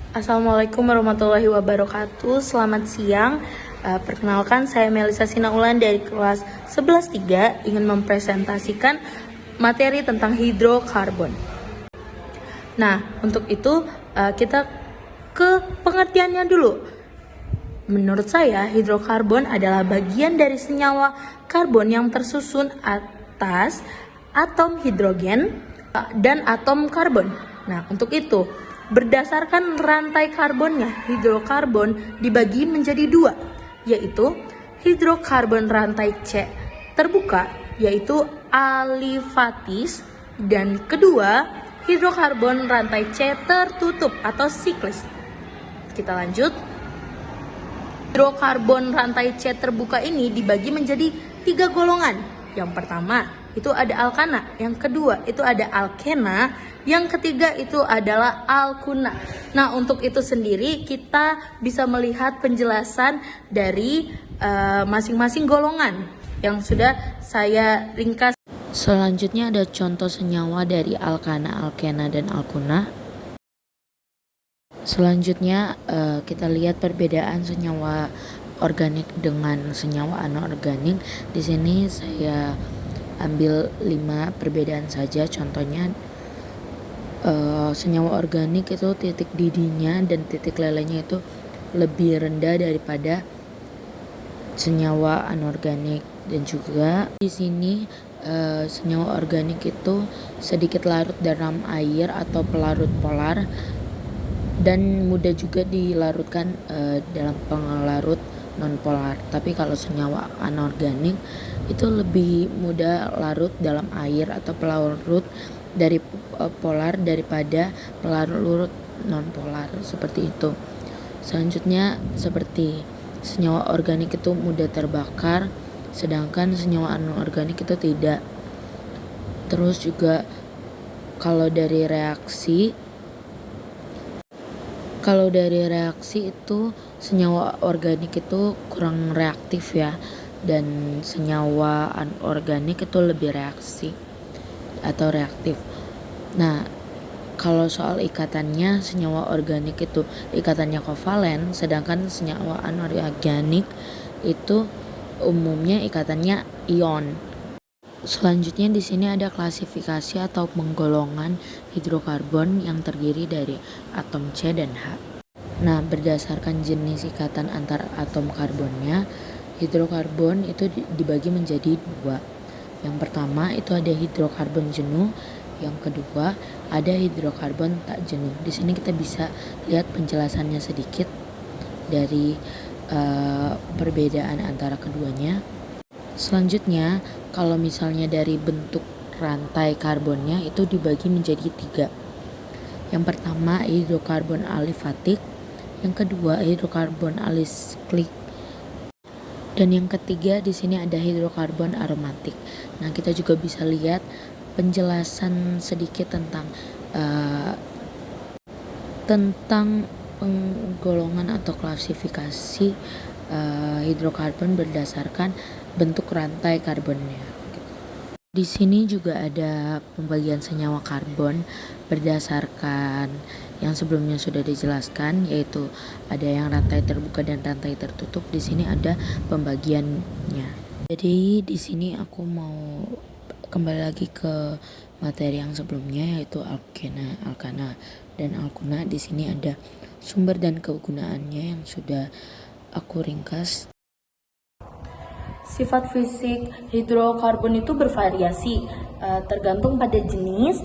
Assalamualaikum warahmatullahi wabarakatuh. Selamat siang. Perkenalkan, saya Melisa Sinaulan dari kelas 11-3 ingin mempresentasikan materi tentang hidrokarbon. Nah, untuk itu kita ke pengertiannya dulu. Menurut saya, hidrokarbon adalah bagian dari senyawa karbon yang tersusun atas atom hidrogen dan atom karbon. Nah, untuk itu, berdasarkan rantai karbonnya, hidrokarbon dibagi menjadi dua, yaitu hidrokarbon rantai C terbuka, yaitu alifatis, dan kedua, hidrokarbon rantai C tertutup atau siklis. Kita lanjut. Hidrokarbon rantai C terbuka ini dibagi menjadi 3 golongan. Yang pertama itu ada alkana, yang kedua itu ada alkena, yang ketiga itu adalah alkuna. Nah, untuk itu sendiri kita bisa melihat penjelasan dari masing-masing golongan yang sudah saya ringkas. Selanjutnya ada contoh senyawa dari alkana, alkena, dan alkuna. Selanjutnya kita lihat perbedaan senyawa organik dengan senyawa anorganik. Di sini saya ambil 5 perbedaan saja. Contohnya senyawa organik itu titik didihnya dan titik lelehnya itu lebih rendah daripada senyawa anorganik, dan juga di sini senyawa organik itu sedikit larut dalam air atau pelarut polar dan mudah juga dilarutkan dalam pengelarut non-polar. Tapi kalau senyawa anorganik itu lebih mudah larut dalam air atau pelarut dari polar daripada pelarut non-polar, seperti itu. Selanjutnya seperti senyawa organik itu mudah terbakar, sedangkan senyawa anorganik itu tidak. Terus juga kalau dari reaksi itu senyawa organik itu kurang reaktif ya, dan senyawa anorganik itu lebih reaksi atau reaktif. Nah, kalau soal ikatannya, senyawa organik itu ikatannya kovalen, sedangkan senyawa anorganik itu umumnya ikatannya ion. Selanjutnya di sini ada klasifikasi atau penggolongan hidrokarbon yang terdiri dari atom C dan H. Nah, berdasarkan jenis ikatan antar atom karbonnya, hidrokarbon itu dibagi menjadi 2. Yang pertama itu ada hidrokarbon jenuh, yang kedua ada hidrokarbon tak jenuh. Di sini kita bisa lihat penjelasannya sedikit dari perbedaan antara keduanya. Selanjutnya, kalau misalnya dari bentuk rantai karbonnya itu dibagi menjadi 3. Yang pertama hidrokarbon alifatik, yang kedua hidrokarbon alisklik, dan yang ketiga di sini ada hidrokarbon aromatik. Nah, kita juga bisa lihat penjelasan sedikit tentang penggolongan atau klasifikasi hidrokarbon berdasarkan bentuk rantai karbonnya. Di sini juga ada pembagian senyawa karbon berdasarkan yang sebelumnya sudah dijelaskan, yaitu ada yang rantai terbuka dan rantai tertutup. Di sini ada pembagiannya. Jadi di sini aku mau kembali lagi ke materi yang sebelumnya, yaitu alkena, alkana, dan alkuna. Di sini ada sumber dan kegunaannya yang sudah aku ringkas. Sifat fisik hidrokarbon itu bervariasi tergantung pada jenis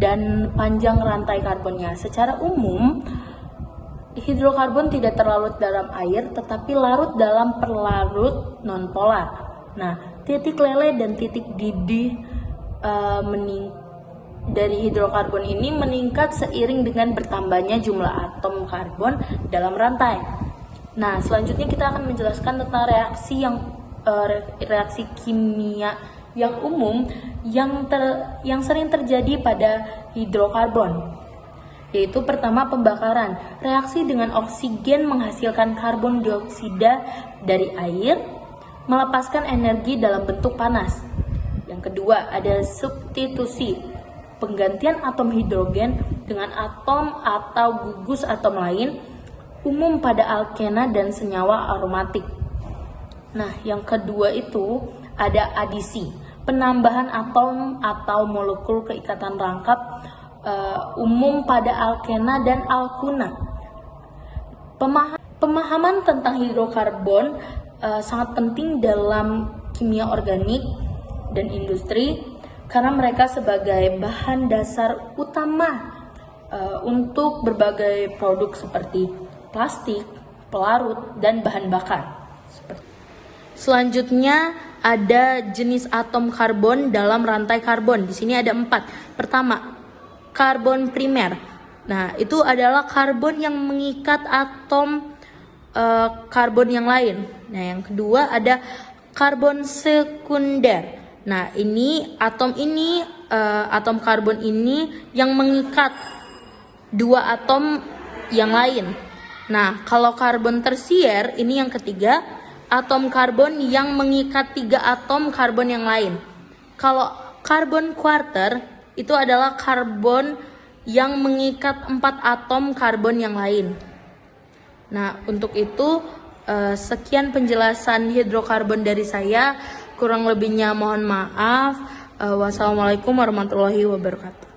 dan panjang rantai karbonnya. Secara umum, hidrokarbon tidak terlarut dalam air tetapi larut dalam pelarut nonpolar. Nah, titik leleh dan titik didih dari hidrokarbon ini meningkat seiring dengan bertambahnya jumlah atom karbon dalam rantai. Nah, selanjutnya kita akan menjelaskan tentang reaksi kimia yang umum yang sering terjadi pada hidrokarbon, yaitu pertama pembakaran. Reaksi dengan oksigen menghasilkan karbon dioksida dari air, melepaskan energi dalam bentuk panas. Yang kedua ada substitusi. penggantian atom hidrogen dengan atom atau gugus atom lain, umum pada alkena dan senyawa aromatik. Nah, yang kedua itu ada adisi, penambahan atom atau molekul keikatan rangkap, umum pada alkena dan alkuna. Pemahaman tentang hidrokarbon sangat penting dalam kimia organik dan industri karena mereka sebagai bahan dasar utama untuk berbagai produk seperti plastik, pelarut, dan bahan bakar. Selanjutnya ada jenis atom karbon dalam rantai karbon. Di sini ada 4. Pertama, karbon primer. Nah, itu adalah karbon yang mengikat atom karbon yang lain. Nah, yang kedua ada karbon sekunder. Nah, atom karbon ini yang mengikat 2 atom yang lain. Nah, kalau karbon tersier ini yang ketiga, atom karbon yang mengikat 3 atom karbon yang lain. Kalau karbon quarter itu adalah karbon yang mengikat 4 atom karbon yang lain. Nah, untuk itu sekian penjelasan hidrokarbon dari saya. Kurang lebihnya mohon maaf. Wassalamualaikum warahmatullahi wabarakatuh.